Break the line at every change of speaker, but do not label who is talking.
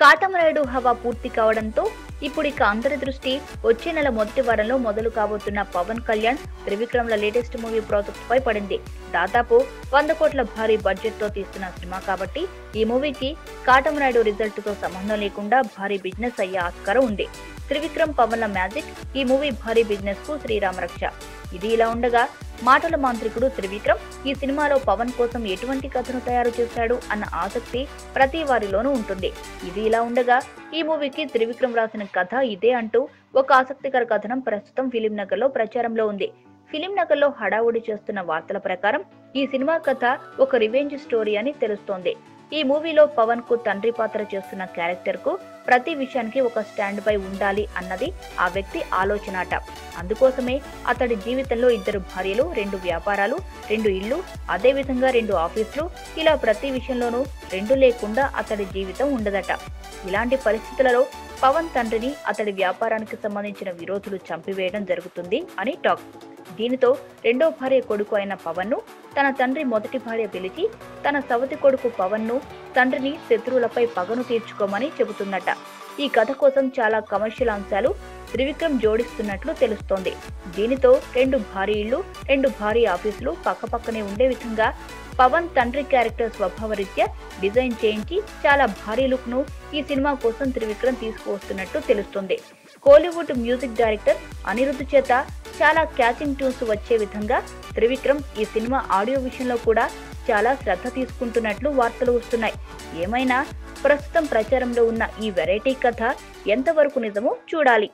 కాటమరాయుడు హవా పూర్తి కావడంతో ఇప్పుడిక అందరి దృష్టి వచ్చే నెల మొదటి వారంలో మొదలు కాబోతున్న పవన్ కళ్యాణ్, త్రివిక్రమ్ల లేటెస్ట్ మూవీ ప్రాజెక్ట్ పై పడింది. దాదాపు 100 కోట్ల భారీ బడ్జెట్ తో తీస్తున్న సినిమా కాబట్టి ఈ మూవీకి కాటమరాయుడు రిజల్ట్ తో సంబంధం లేకుండా భారీ బిజినెస్ అయ్యే ఆస్కారం ఉంది. త్రివిక్రమ్, పవన్ల మ్యాజిక్ ఈ మూవీ భారీ బిజినెస్ కు శ్రీరామ రక్ష. ఇది ఇలా ఉండగా మాటల మాంత్రికుడు త్రివిక్రమ్ ఈ సినిమాలో పవన్ కోసం ఎటువంటి కథను తయారు చేశాడు అన్న ఆసక్తి ప్రతి వారిలోనూ ఉంటుంది. ఇది ఇలా ఉండగా ఈ మూవీకి త్రివిక్రమ్ రాసిన కథ ఇదే అంటూ ఒక ఆసక్తికర కథనం ప్రస్తుతం ఫిలిం నగర్ లో ప్రచారంలో ఉంది. ఫిలిం నగర్ లో హడావుడి చేస్తున్న వార్తల ప్రకారం ఈ సినిమా కథ ఒక రివెంజ్ స్టోరీ అని తెలుస్తోంది. ఈ మూవీలో పవన్ కు తండ్రి పాత్ర చేస్తున్న క్యారెక్టర్ కు ప్రతి విషయానికి ఒక స్టాండ్ బై ఉండాలి అన్నది ఆ వ్యక్తి ఆలోచనాట. అందుకోసమే అతడి జీవితంలో 2 భార్యలు, 2 వ్యాపారాలు, 2 ఇళ్లు, అదే విధంగా 2 ఆఫీసులు, ఇలా ప్రతి విషయంలోనూ 2 లేకుండా అతడి జీవితం ఉండదట. ఇలాంటి పరిస్థితులలో పవన్ తండ్రిని అతడి వ్యాపారానికి సంబంధించిన విరోధులు చంపివేయడం జరుగుతుంది అని టాక్. దీనితో రెండో భార్య కొడుకు అయిన పవన్ ను తన తండ్రి మొదటి భార్య పిలిచి తన సవతి కొడుకు పవన్ ను తండ్రిని శత్రువులపై పగను తీర్చుకోమని చెబుతుందట. ఈ కథ కోసం చాలా కమర్షియల్ అంశాలు త్రివిక్రమ్ జోడిస్తున్నట్లు తెలుస్తోంది. దీనితో 2 భారీ ఇళ్లు, 2 భారీ ఆఫీసులు పక్కపక్కనే ఉండే విధంగా పవన్ తండ్రి క్యారెక్టర్ స్వభావరీత్యా డిజైన్ చేయించి చాలా భారీ లుక్ ను ఈ సినిమా కోసం త్రివిక్రమ్ తీసుకువస్తున్నట్టు తెలుస్తుంది. కోలీవుడ్ మ్యూజిక్ డైరెక్టర్ అనిరుద్ధ్ చేత చాలా క్యాచింగ్ ట్యూన్స్ వచ్చే విధంగా త్రివిక్రమ్ ఈ సినిమా ఆడియో విషయంలో కూడా చాలా శ్రద్ధ తీసుకుంటున్నట్లు వార్తలు వస్తున్నాయి. ఏమైనా ప్రస్తుతం ప్రచారంలో ఉన్న ఈ వెరైటీ కథ ఎంతవరకు నిజమో చూడాలి.